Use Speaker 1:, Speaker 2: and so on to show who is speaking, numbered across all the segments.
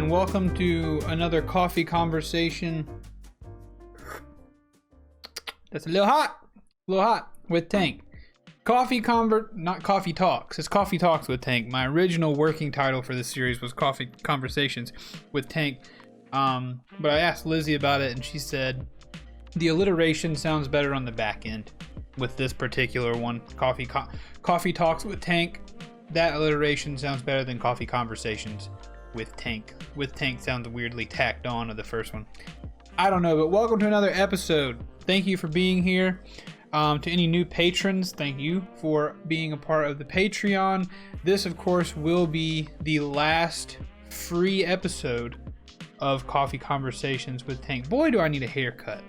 Speaker 1: and welcome to another coffee conversation. That's a little hot with Tank. Not Coffee Talks. It's Coffee Talks with Tank. My original working title for this series was Coffee Conversations with Tank. But I asked Lizzie about it, and she said the alliteration sounds better on the back end with this particular one. Coffee Talks with Tank. That alliteration sounds better than Coffee Conversations with Tank. With Tank sounds weirdly tacked on to the first one. I don't know, but welcome to another episode. Thank you for being here. To any new patrons, thank you for being a part of the Patreon. This, of course, will be the last free episode of Coffee Conversations with Tank. Boy, do I need a haircut.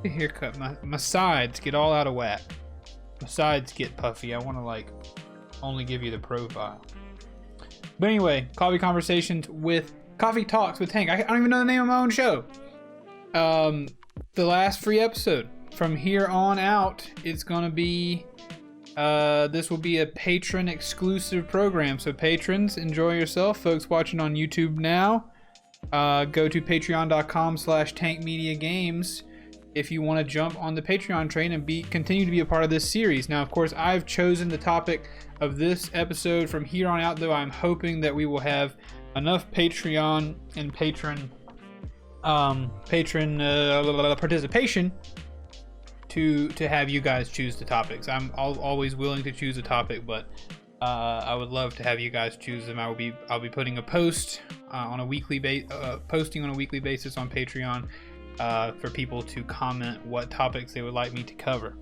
Speaker 1: A haircut. My sides get all out of whack. My sides get puffy. I want to only give you the profile. But anyway, Coffee Conversations with Coffee Talks with Tank. I don't even know the name of my own show. The last free episode. From here on out, it's gonna be this will be a patron exclusive program. So patrons, enjoy yourself. Folks watching on YouTube now, go to patreon.com/tankmediagames if you want to jump on the Patreon train and continue to be a part of this series. Now, of course, I've chosen the topic of this episode. From here on out, though, I'm hoping that we will have enough Patreon and patron participation to have you guys choose the topics. I'm always willing to choose a topic, but I would love to have you guys choose them. I'll be putting a post on a weekly posting on a weekly basis on Patreon for people to comment what topics they would like me to cover.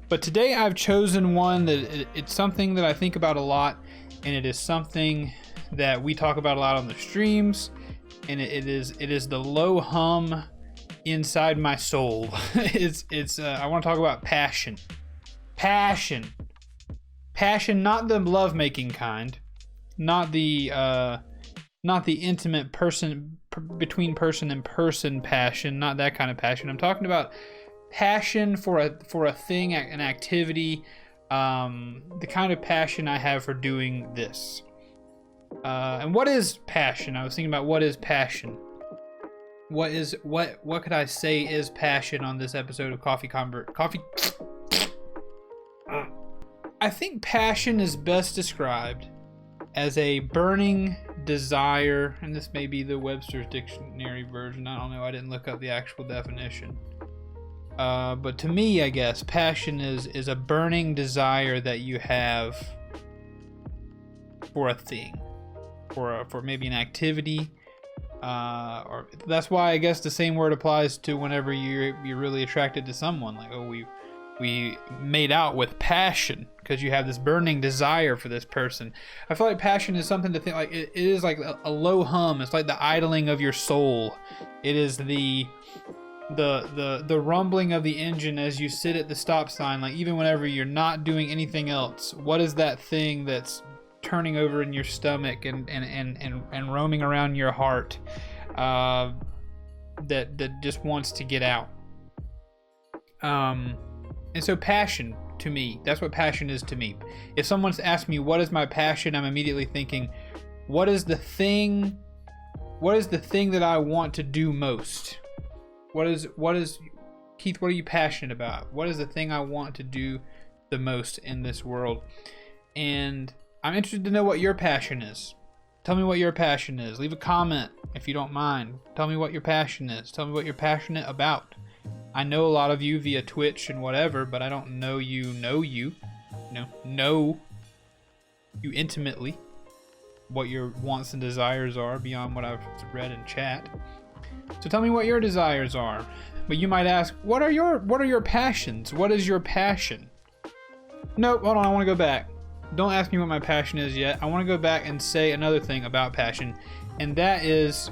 Speaker 1: But today I've chosen one that it's something that I think about a lot, and it is something that we talk about a lot on the streams, and it is the low hum inside my soul. I want to talk about passion, not the lovemaking kind, not the intimate person between person and person passion, not that kind of passion. I'm talking about passion for a thing, an activity, the kind of passion I have for doing this. And what is passion? I was thinking about what is passion. What could I say is passion on this episode of Coffee. I think passion is best described as a burning desire, and this may be the Webster's Dictionary version. I don't know. I didn't look up the actual definition. But to me, I guess passion is a burning desire that you have for a thing, for maybe an activity. Or that's why I guess the same word applies to whenever you're really attracted to someone. Like, oh, we made out with passion because you have this burning desire for this person. I feel like passion is something to think like it is like a low hum. It's like the idling of your soul. It is the rumbling of the engine as you sit at the stop sign. Like, even whenever you're not doing anything else, what is that thing that's turning over in your stomach and roaming around your heart that just wants to get out? And so passion, to me, that's what passion is to me. If someone's asked me what is my passion, I'm immediately thinking, what is the thing that I want to do most? What is Keith, what are you passionate about? What is the thing I want to do the most in this world? And I'm interested to know what your passion is. Tell me what your passion is. Leave a comment if you don't mind. Tell me what your passion is. Tell me what you're passionate about. I know a lot of you via Twitch and whatever, but I don't know you intimately, what your wants and desires are beyond what I've read in chat. So tell me what your desires are. But you might ask, what are your passions? What is your passion? Nope, hold on, I want to go back. Don't ask me what my passion is yet. I want to go back and say another thing about passion, and that is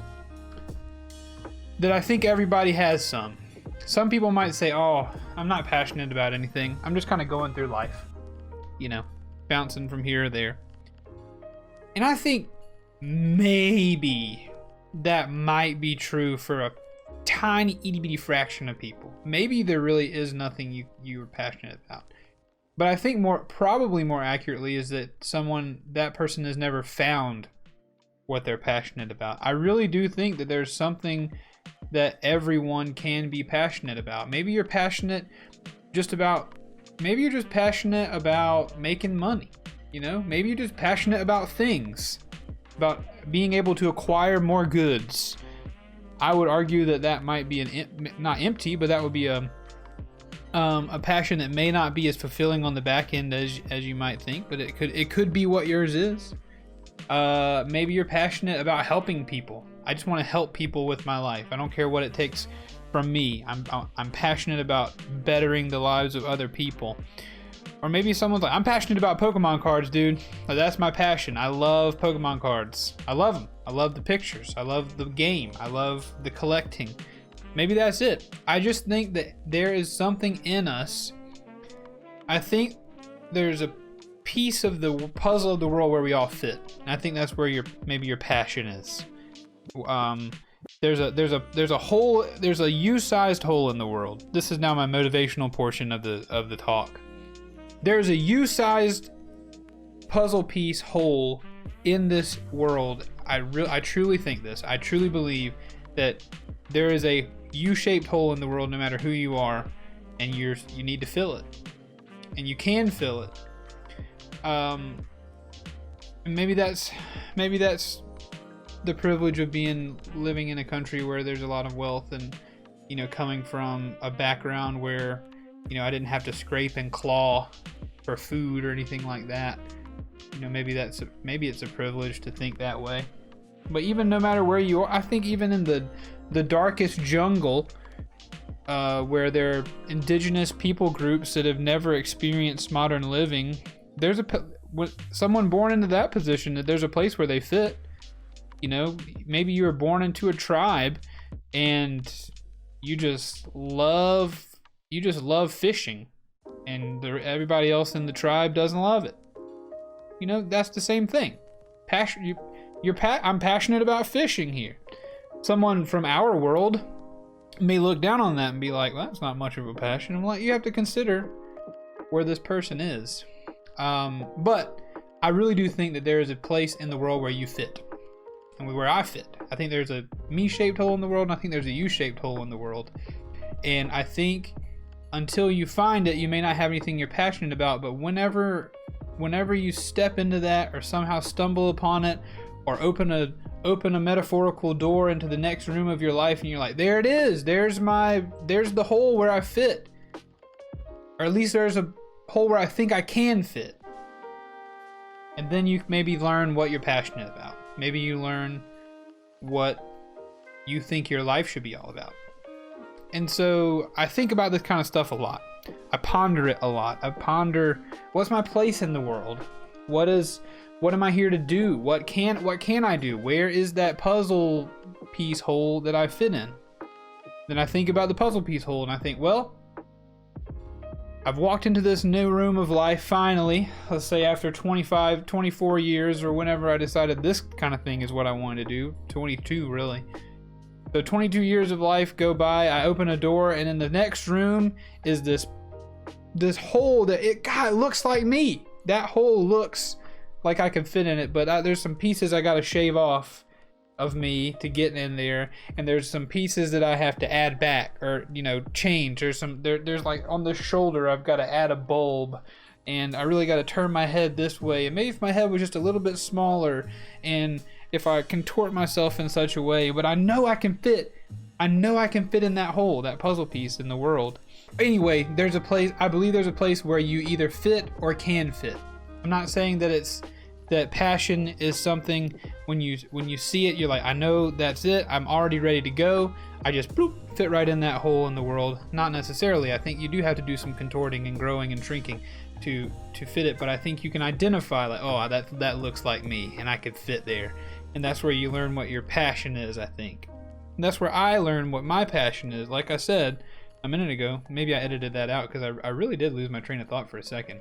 Speaker 1: that I think everybody has some. Some people might say, oh, I'm not passionate about anything. I'm just kind of going through life, bouncing from here or there. And I think maybe that might be true for a tiny itty bitty fraction of people. Maybe there really is nothing you are passionate about. But I think probably more accurately is that that person has never found what they're passionate about. I really do think that there's something that everyone can be passionate about. Maybe you're passionate maybe you're just passionate about making money. You know, maybe you're just passionate about things, about being able to acquire more goods. I would argue that that might be not empty, but that would be a passion that may not be as fulfilling on the back end as you might think, but it could be what yours is. Maybe you're passionate about helping people. I just want to help people with my life. I don't care what it takes from me. I'm passionate about bettering the lives of other people. Or maybe someone's like, I'm passionate about Pokemon cards, dude. Like, that's my passion. I love Pokemon cards. I love them. I love the pictures. I love the game. I love the collecting. Maybe that's it. I just think that there is something in us. I think there's a piece of the puzzle of the world where we all fit. And I think that's where maybe your passion is. There's a hole. There's a U-sized hole in the world. This is now my motivational portion of the talk. There's a U-sized puzzle piece hole in this world. I truly think this. I truly believe that there is a U-shaped hole in the world, no matter who you are, and you need to fill it, and you can fill it. Maybe that's the privilege of living in a country where there's a lot of wealth, and coming from a background where I didn't have to scrape and claw for food or anything like that. Maybe it's a privilege to think that way. But even no matter where you are, I think even in the darkest jungle, where there are indigenous people groups that have never experienced modern living, there's someone born into that position, that there's a place where they fit. Maybe you were born into a tribe and you just love fishing, and everybody else in the tribe doesn't love it. That's the same thing. I'm passionate about fishing here. Someone from our world may look down on that and be like, well, that's not much of a passion. I'm like, you have to consider where this person is. But I really do think that there is a place in the world where you fit, and where I fit. I think there's a me-shaped hole in the world, and I think there's a you-shaped hole in the world. And I think until you find it, you may not have anything you're passionate about, but whenever you step into that, or somehow stumble upon it, or open a metaphorical door into the next room of your life, and you're like, there it is, there's the hole where I fit. Or at least there's a hole where I think I can fit. And then you maybe learn what you're passionate about. Maybe you learn what you think your life should be all about. And so I think about this kind of stuff a lot. I ponder it a lot. I ponder, what's my place in the world? What am I here to do? What can I do? Where is that puzzle piece hole that I fit in? Then I think about the puzzle piece hole, and I think, well, I've walked into this new room of life finally, let's say after 25, 24 years, or whenever I decided this kind of thing is what I wanted to do. 22, really. So 22 years of life go by, I open a door, and in the next room is this hole that it looks like me. That hole looks like I can fit in it, but there's some pieces I gotta shave off of me to get in there, and there's some pieces that I have to add back, or change. There's like on the shoulder I've got to add a bulb, and I really got to turn my head this way, and maybe if my head was just a little bit smaller, and if I contort myself in such a way, but I know I can fit in that hole, that puzzle piece in the world. Anyway, I believe there's a place where you either fit or can fit. I'm not saying that passion is something when you see it, you're like, I know that's it, I'm already ready to go, I just fit right in that hole in the world. Not necessarily. I think you do have to do some contorting and growing and shrinking to fit it, but I think you can identify, like, oh, that looks like me, and I could fit there. And that's where you learn what your passion is, I think. And that's where I learn what my passion is. Like I said a minute ago, maybe I edited that out because I really did lose my train of thought for a second.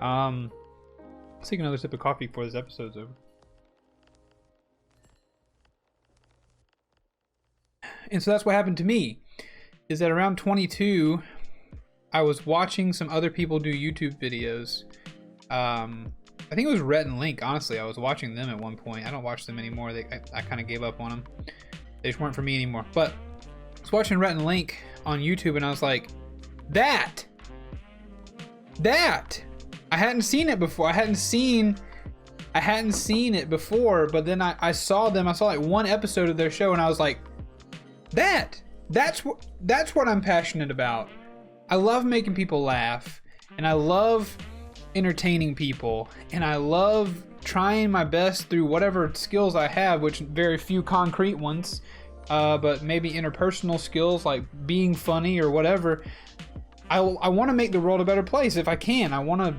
Speaker 1: Let's take another sip of coffee before this episode's over. And so that's what happened to me, is that around 22, I was watching some other people do YouTube videos. I think it was Rhett and Link. Honestly, I was watching them at one point. I don't watch them anymore. I kind of gave up on them. They just weren't for me anymore. But I was watching Rhett and Link on YouTube, and I was like, that. I hadn't seen it before. I hadn't seen it before, but then I saw them. I saw like one episode of their show, and I was like, that's what I'm passionate about. I love making people laugh, and I love entertaining people, and I love trying my best through whatever skills I have, which very few concrete ones, but maybe interpersonal skills like being funny or whatever. I want to make the world a better place if I can. I want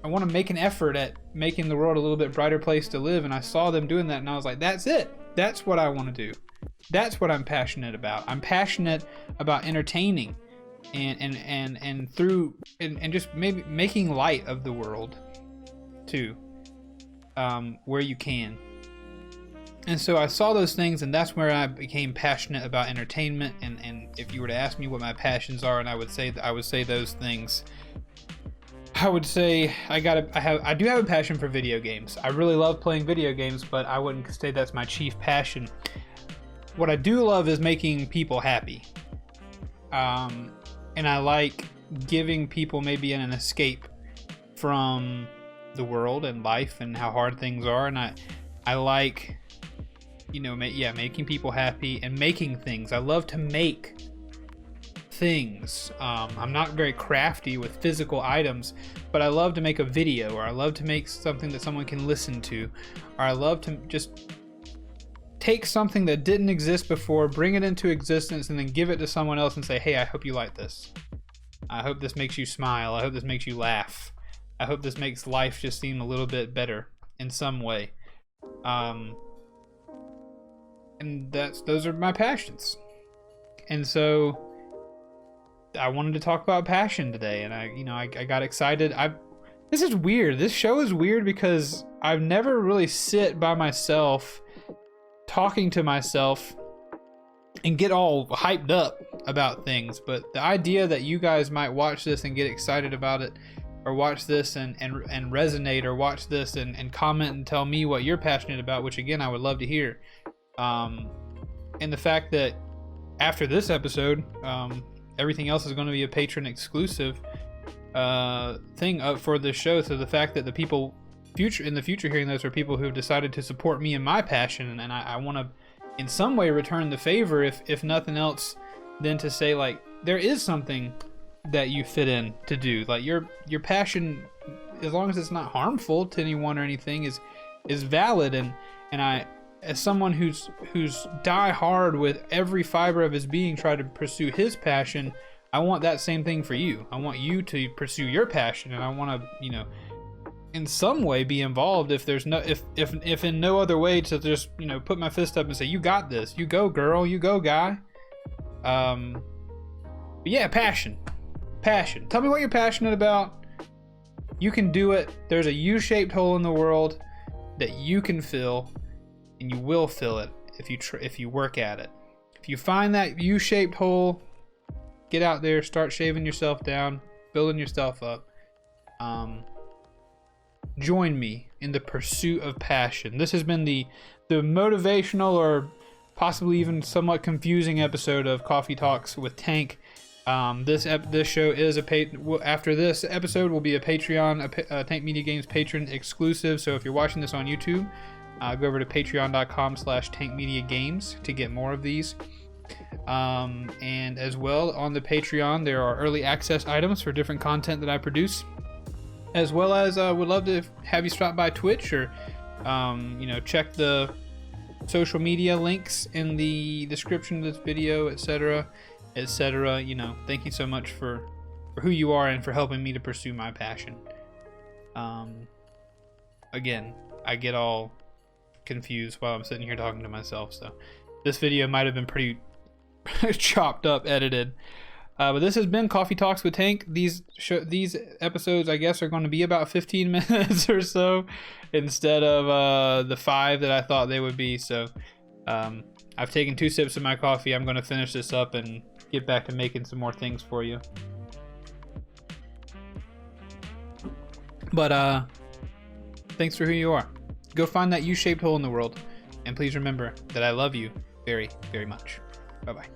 Speaker 1: to make an effort at making the world a little bit brighter place to live, and I saw them doing that, and I was like, that's it. That's what I want to do. That's what I'm passionate about. I'm passionate about entertaining and through and just maybe making light of the world too, where you can. And so I saw those things, and that's where I became passionate about entertainment. And if you were to ask me what my passions are, and I would say those things. I would say I do have a passion for video games. I really love playing video games, but I wouldn't say that's my chief passion. What I do love is making people happy. And I like giving people maybe an escape from the world and life and how hard things are. And I like, making people happy and making things. I love to make things. I'm not very crafty with physical items, but I love to make a video, or I love to make something that someone can listen to, or I love to just take something that didn't exist before, bring it into existence, and then give it to someone else and say, hey, I hope you like this. I hope this makes you smile. I hope this makes you laugh. I hope this makes life just seem a little bit better in some way. And those are my passions. And so I wanted to talk about passion today, and I got excited. This is weird. This show is weird because I've never really sit by myself talking to myself and get all hyped up about things. But the idea that you guys might watch this and get excited about it, or watch this and resonate, or watch this and comment and tell me what you're passionate about, which again I would love to hear. And the fact that after this episode, everything else is going to be a patron exclusive thing for this show. So the fact that the people in the future hearing this are people who have decided to support me and my passion, and I want to in some way return the favor, if nothing else, than to say, like, there is something that you fit in to do. Like your passion, as long as it's not harmful to anyone or anything, is valid. And I, as someone who's die hard with every fiber of his being try to pursue his passion, I want that same thing for you. I want you to pursue your passion, and I want to, in some way be involved. If there's no, if in no other way, to just, put my fist up and say, you got this, you go girl, you go guy. But yeah, passion. Tell me what you're passionate about. You can do it. There's a U-shaped hole in the world that you can fill, and you will fill it if you work at it. If you find that U-shaped hole, get out there, start shaving yourself down, building yourself up. Join me in the pursuit of passion. This has been the motivational, or possibly even somewhat confusing episode of Coffee Talks with Tank. This show is after this episode will be a Patreon, Tank Media Games patron exclusive. So if you're watching this on YouTube, go over to patreon.com/tankmediagames to get more of these. And as well, on the Patreon, there are early access items for different content that I produce, as well as would love to have you stop by Twitch, or check the social media links in the description of this video, etc. Thank you so much for who you are and for helping me to pursue my passion. Again, I get all confused while I'm sitting here talking to myself, so this video might have been pretty chopped up, edited. But this has been Coffee Talks with Tank. These episodes, I guess, are going to be about 15 minutes or so, instead of the 5 that I thought they would be. So I've taken 2 sips of my coffee. I'm going to finish this up and get back to making some more things for you. But Thanks for who you are. Go find that U-shaped hole in the world. And please remember that I love you very, very much. Bye-bye.